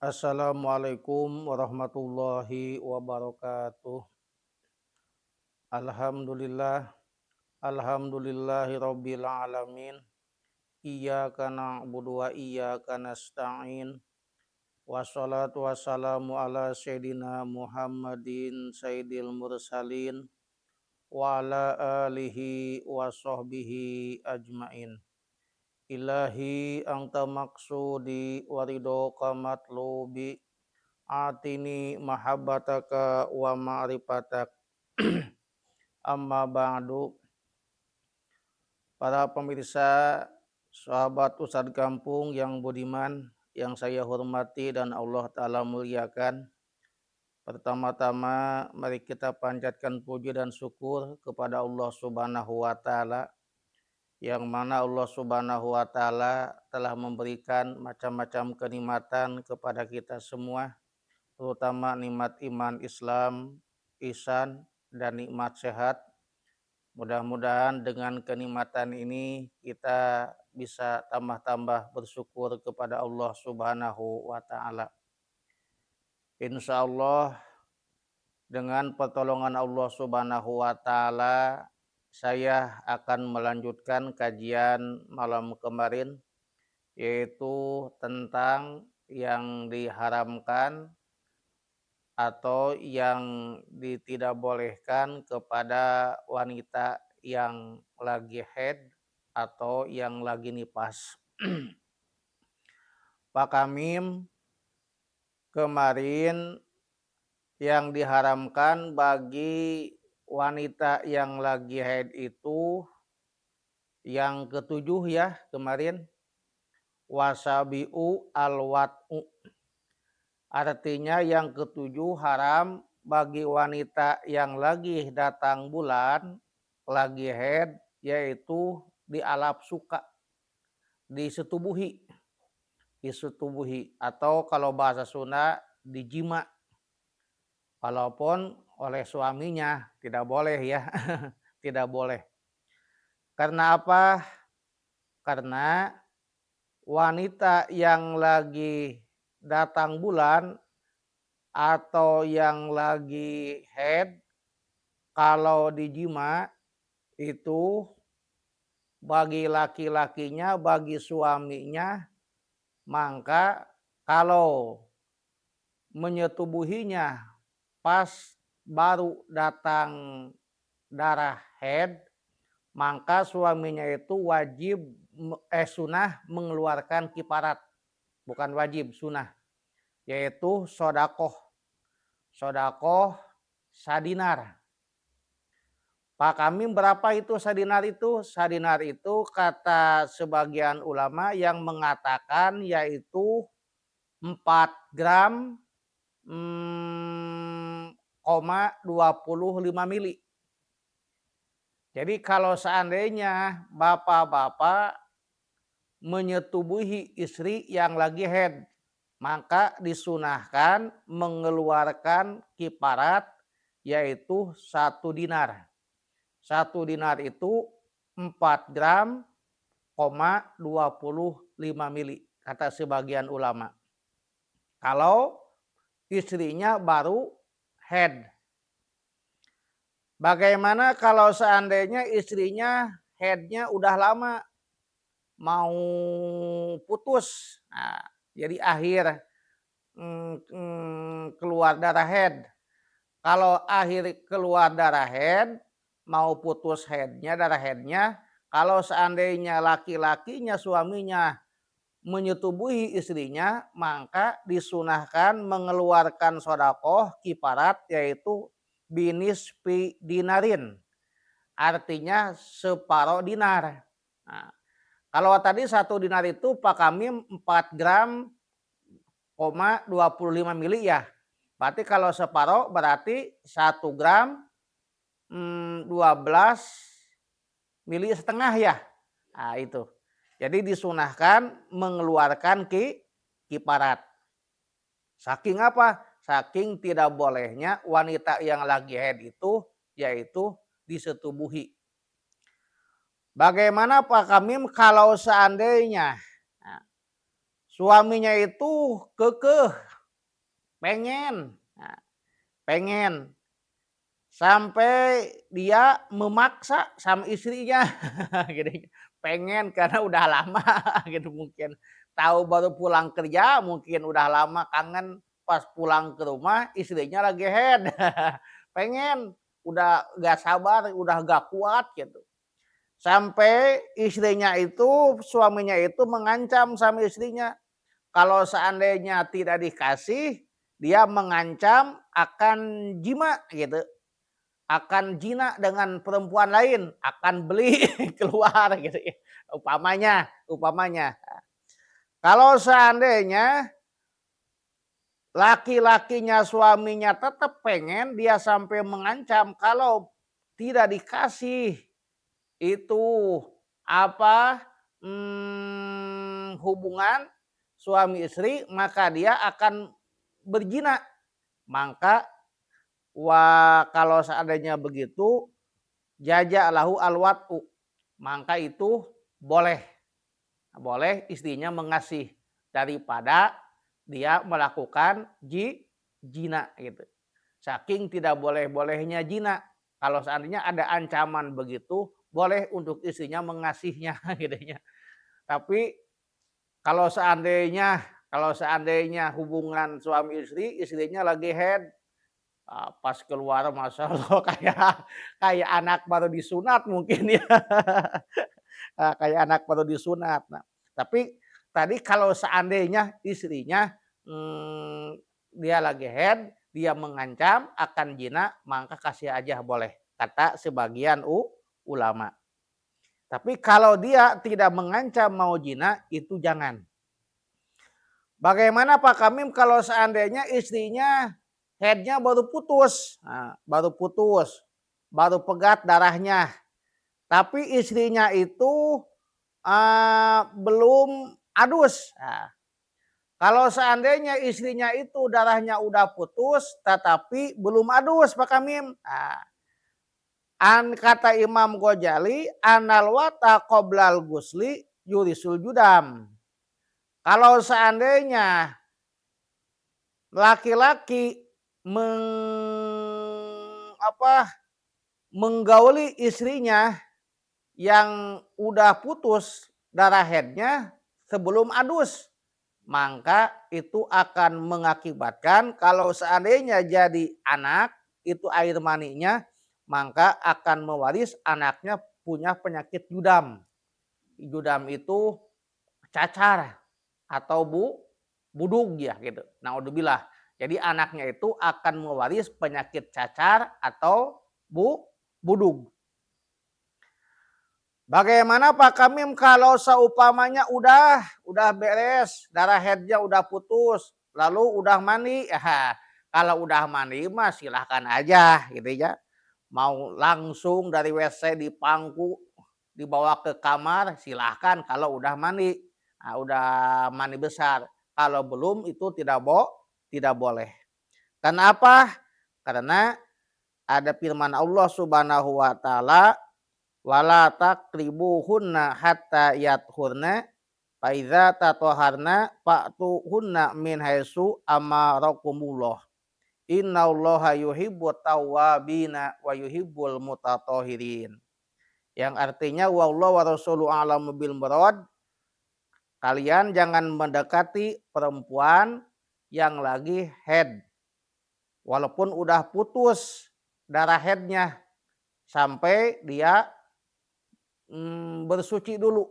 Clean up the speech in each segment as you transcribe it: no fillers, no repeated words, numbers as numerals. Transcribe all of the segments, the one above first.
Assalamualaikum warahmatullahi wabarakatuh. Alhamdulillah, alhamdulillahi rabbil alamin. Iyyaka na'budu wa iyyaka nasta'in. Wassalatu wassalamu ala sayyidina Muhammadin sayyidil mursalin wa ala alihi wa sahbihi ajmain. Ilahi anta maksudi waridoka matlubi atini mahabbataka wa ma'rifatak. Amma ba'du. Para pemirsa, sahabat Ustadz Kampung yang budiman, yang saya hormati dan Allah Ta'ala muliakan. Pertama-tama mari kita panjatkan puji dan syukur kepada Allah Subhanahu wa Ta'ala, yang mana Allah Subhanahu wa Ta'ala telah memberikan macam-macam kenikmatan kepada kita semua, terutama nikmat iman Islam, ihsan, dan nikmat sehat. Mudah-mudahan dengan kenikmatan ini kita bisa tambah-tambah bersyukur kepada Allah Subhanahu wa Ta'ala. Insya Allah dengan pertolongan Allah Subhanahu wa Ta'ala, saya akan melanjutkan kajian malam kemarin, yaitu tentang yang diharamkan atau yang tidak bolehkan kepada wanita yang lagi haid atau yang lagi nifas. Pak Kamim, kemarin yang diharamkan bagi wanita yang lagi haid itu yang ketujuh ya kemarin, wasabiu alwat'u. Artinya yang ketujuh haram bagi wanita yang lagi datang bulan, lagi haid, yaitu dialap suka, disetubuhi, atau kalau bahasa Sunda dijima. Walaupun oleh suaminya tidak boleh ya, tidak boleh. Karena apa? Karena wanita yang lagi datang bulan atau yang lagi haid, kalau dijima itu bagi laki-lakinya, bagi suaminya, maka kalau menyetubuhinya pas baru datang darah haid, maka suaminya itu wajib sunah mengeluarkan kifarat, bukan wajib, sunah, yaitu sodakoh sadinar. Pak Kamim, berapa itu sadinar itu? Sadinar itu kata sebagian ulama yang mengatakan yaitu 4 gram 25 mili. Jadi kalau seandainya bapak-bapak menyetubuhi istri yang lagi haid, maka disunahkan mengeluarkan kifarat, yaitu 1 dinar. 1 dinar itu 4 gram 25 mili, kata sebagian ulama. Kalau istrinya baru haid. Bagaimana kalau seandainya istrinya haidnya udah lama, mau putus, nah, jadi akhir keluar darah haid. Kalau akhir keluar darah haid, mau putus haidnya, darah haidnya, kalau seandainya laki-lakinya, suaminya menyetubuhi istrinya, maka disunahkan mengeluarkan sodakoh kifarat, yaitu binisfi dinarin, artinya separuh dinar. Nah, kalau tadi 1 dinar itu Pak Kamim 4 gram 25 mili ya. Berarti kalau separuh berarti 1 gram 12 mili setengah ya. Nah itu. Jadi disunahkan mengeluarkan kifarat. Saking apa? Saking tidak bolehnya wanita yang lagi haid itu yaitu disetubuhi. Bagaimana Pak Kamim kalau seandainya suaminya itu kekeh pengen, nah, pengen sampai dia memaksa sama istrinya, gitu. Pengen karena udah lama gitu mungkin. Tahu baru pulang kerja, mungkin udah lama kangen, pas pulang ke rumah istrinya lagi head. Pengen, udah gak sabar, udah gak kuat gitu. Sampai istrinya itu, suaminya itu mengancam sama istrinya. Kalau seandainya tidak dikasih, dia mengancam akan jima gitu. Akan jina dengan perempuan lain, akan beli keluar gitu ya. Upamanya. Kalau seandainya laki-lakinya suaminya tetap pengen, dia sampai mengancam kalau tidak dikasih itu apa hubungan suami istri, maka dia akan berzina. Maka kalau seandainya begitu, jaja lahu alwatu, maka itu boleh istrinya mengasih daripada dia melakukan jina gitu. Saking tidak bolehnya jina. Kalau seandainya ada ancaman begitu, boleh untuk istrinya mengasihnya gitu ya. Tapi kalau seandainya hubungan suami istri, istrinya lagi head, pas keluar Masya Allah kayak anak baru disunat mungkin ya. Kayak anak baru disunat. Nah, tapi tadi kalau seandainya istrinya dia lagi head, dia mengancam akan jina, maka kasih aja boleh, kata sebagian ulama. Tapi kalau dia tidak mengancam mau jina, itu jangan. Bagaimana Pak Kamim kalau seandainya istrinya headnya baru putus, baru pegat darahnya, tapi istrinya itu belum adus. Nah, kalau seandainya istrinya itu darahnya udah putus, tetapi belum adus Pak Kamim. Nah, kata Imam Ghazali, anal wata qoblal gusli yurisul judam. Kalau seandainya laki-laki menggauli istrinya yang udah putus darah headnya sebelum adus, maka itu akan mengakibatkan kalau seandainya jadi anak itu air maninya, maka akan mewaris anaknya punya penyakit judam. Judam itu cacar atau budug ya gitu. Naudzubillah. Jadi anaknya itu akan mewaris penyakit cacar atau budug. Bagaimana Pak Kamim kalau seumpamanya udah beres, darah headnya udah putus, lalu udah mandi, ya kalau udah mandi mah silahkan aja gitu ya. Mau langsung dari WC dipangku, dibawa ke kamar, silahkan kalau udah mandi. Nah, udah mandi besar. Kalau belum itu tidak boleh. Kenapa? Karena ada firman Allah Subhanahu wa taala, wala taqribuhunna hatta yathurna fa iza tatahharna fa'tuhunna min haitsu amarakumullah. Innallaha yuhibbut tawwabina wa yuhibbul mutatahhirin. Yang artinya wallahu wa rasuluhu a'lamu bil murad. Kalian jangan mendekati perempuan yang lagi head. Walaupun udah putus darah headnya, sampai dia bersuci dulu.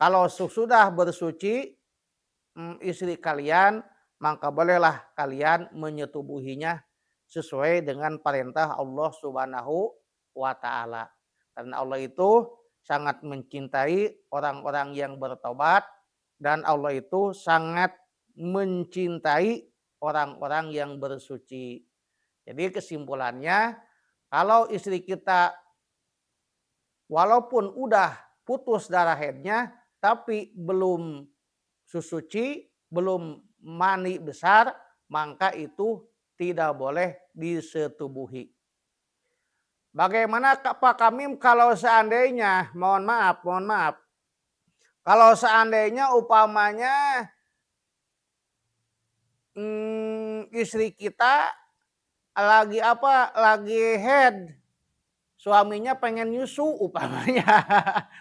Kalau sudah bersuci istri kalian, maka bolehlah kalian menyetubuhinya sesuai dengan perintah Allah Subhanahu wa taala. Karena Allah itu sangat mencintai orang-orang yang bertobat, dan Allah itu sangat mencintai orang-orang yang bersuci. Jadi kesimpulannya, kalau istri kita walaupun udah putus darah headnya, tapi belum suci, belum mani besar, maka itu tidak boleh disetubuhi. Bagaimana Pak Kamim kalau seandainya, mohon maaf, kalau seandainya upamanya istri kita lagi apa, lagi head, suaminya pengen nyusu umpamanya,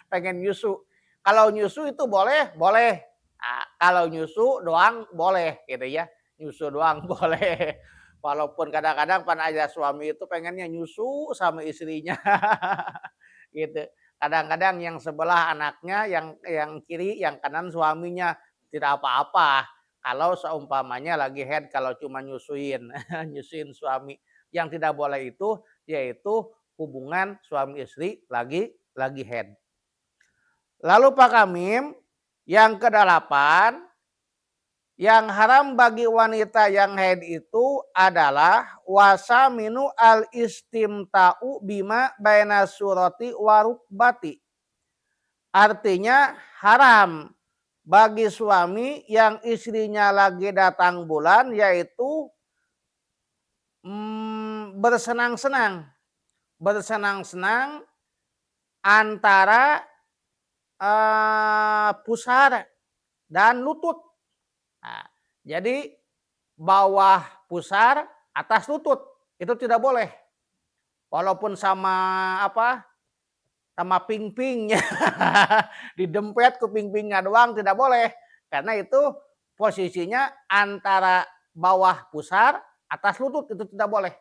pengen nyusu. Kalau nyusu itu boleh? Boleh. Nah, kalau nyusu doang boleh gitu ya, nyusu doang boleh. Walaupun kadang-kadang pan ada suami itu pengennya nyusu sama istrinya gitu. Kadang-kadang yang sebelah anaknya, yang kiri, yang kanan suaminya, tidak apa-apa. Kalau seumpamanya lagi head, kalau cuma nyusuin, nyusuin suami. Yang tidak boleh itu yaitu hubungan suami istri lagi head. Lalu Pak Kamim, yang kedelapan, yang haram bagi wanita yang haid itu adalah wasaminu al istimta'u bima baina surati warukbati. Artinya haram bagi suami yang istrinya lagi datang bulan, yaitu bersenang-senang. Bersenang-senang antara pusar dan lutut. Nah, jadi bawah pusar, atas lutut itu tidak boleh. Walaupun sama apa? Sama ping-pingnya didempet ke ping-pingnya doang tidak boleh. Karena itu posisinya antara bawah pusar, atas lutut itu tidak boleh.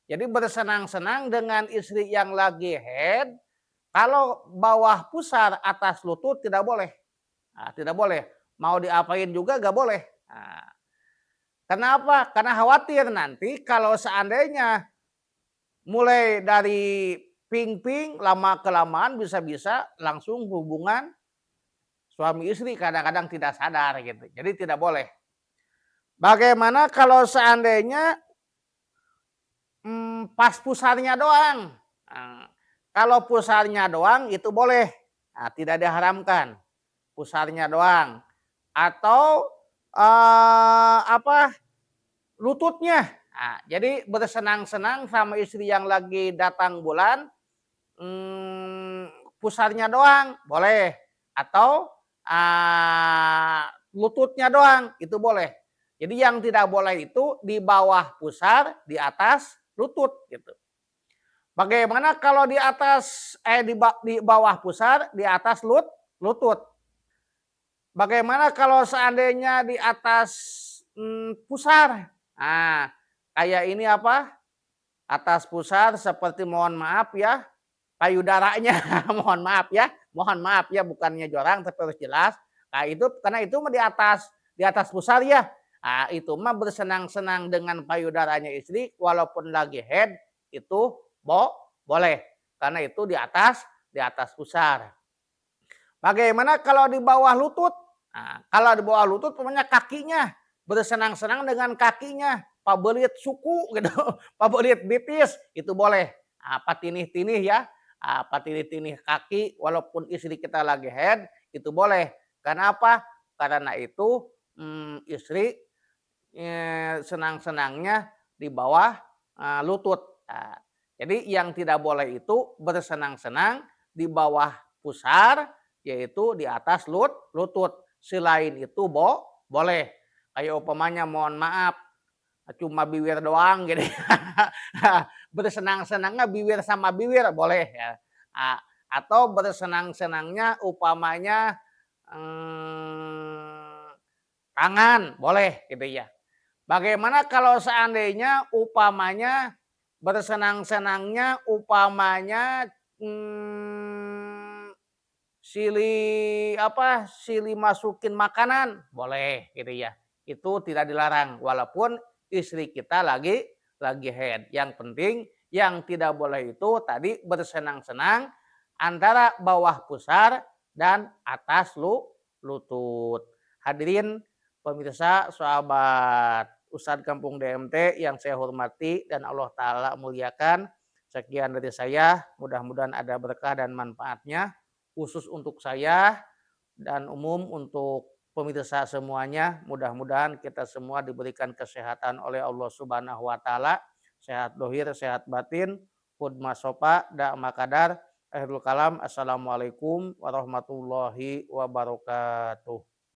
Jadi bersenang-senang dengan istri yang lagi head, kalau bawah pusar, atas lutut tidak boleh. Nah, tidak boleh. Mau diapain juga gak boleh. Nah, kenapa? Karena khawatir nanti kalau seandainya mulai dari ping-ping lama kelamaan bisa-bisa langsung hubungan suami istri, kadang-kadang tidak sadar gitu. Jadi tidak boleh. Bagaimana kalau seandainya pas pusarnya doang? Nah, kalau pusarnya doang itu boleh. Nah, tidak diharamkan. Pusarnya doang. Atau lututnya. Nah, jadi bersenang-senang sama istri yang lagi datang bulan, pusarnya doang boleh. Atau lututnya doang itu boleh. Jadi yang tidak boleh itu di bawah pusar, di atas lutut gitu. Bagaimana kalau di atas di bawah pusar, di atas lutut? Bagaimana kalau seandainya di atas pusar? Nah, kayak ini apa? Atas pusar seperti mohon maaf ya, payudaranya. Mohon maaf ya, bukannya jorang tapi harus jelas. Nah, itu karena itu mah di atas pusar ya. Nah, itu mah bersenang-senang dengan payudaranya istri walaupun lagi head itu boleh. Karena itu di atas pusar. Bagaimana kalau di bawah lutut? Nah, kalau di bawah lutut pokoknya kakinya bersenang-senang dengan kakinya, pabelit suku gitu, pabelit bitis itu boleh. Patinih-tinih ya, patinih-tinih kaki walaupun istri kita lagi head itu boleh. Karena apa? Karena itu istri senang-senangnya di bawah lutut. Nah, jadi yang tidak boleh itu bersenang-senang di bawah pusar, yaitu di atas lutut. Selain itu boleh. Kayak umpamanya mohon maaf, cuma bibir doang gitu. Bersenang-senangnya bibir sama bibir boleh ya. Atau bersenang-senangnya umpamanya tangan boleh gitu ya. Bagaimana kalau seandainya umpamanya bersenang-senangnya umpamanya silih masukin makanan boleh gitu ya. Itu tidak dilarang walaupun istri kita lagi head. Yang penting yang tidak boleh itu tadi bersenang-senang antara bawah pusar dan atas lutut. Hadirin pemirsa, sahabat Ustadz Kampung DMT yang saya hormati dan Allah Ta'ala muliakan. Sekian dari saya, mudah-mudahan ada berkah dan manfaatnya. Khusus untuk saya dan umum untuk pemirsa semuanya, mudah-mudahan kita semua diberikan kesehatan oleh Allah Subhanahu wa taala, sehat dohir, sehat batin, hudma sopa, da makadar. Akhirul kalam, assalamualaikum warahmatullahi wabarakatuh.